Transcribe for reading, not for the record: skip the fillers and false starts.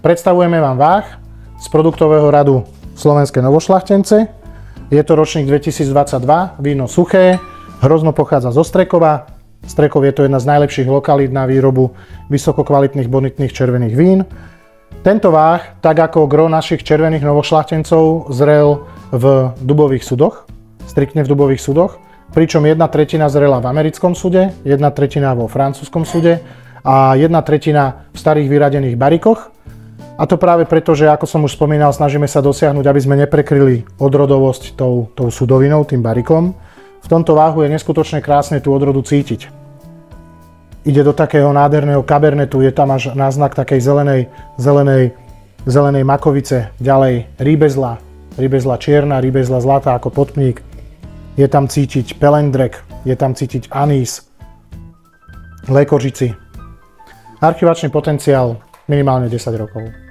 Predstavujeme vám váh z produktového radu Slovenské Novošľachtence. Je to ročník 2022, víno suché, hrozno pochádza zo Strekova. Strekov je to jedna z najlepších lokalít na výrobu vysokokvalitných bonitných červených vín. Tento váh, tak ako gro našich červených Novošľachtencov, zrel v dubových sudoch, striktne v dubových sudoch, pričom 1/3 zrela v americkom sude, 1/3 vo francúzskom sude a 1/3 v starých vyradených barikoch. A to práve preto, že ako som už spomínal, snažíme sa dosiahnuť, aby sme neprekryli odrodovosť tou sudovinou, tým barikom. V tomto váhu je neskutočne krásne tú odrodu cítiť. Ide do takého nádherného kabernetu, je tam až náznak takej zelenej makovice. Ďalej rýbezla čierna, rýbezla zlatá ako potmník. Je tam cítiť pelendrek, je tam cítiť anís, lékožici. Archivačný potenciál minimálne 10 rokov.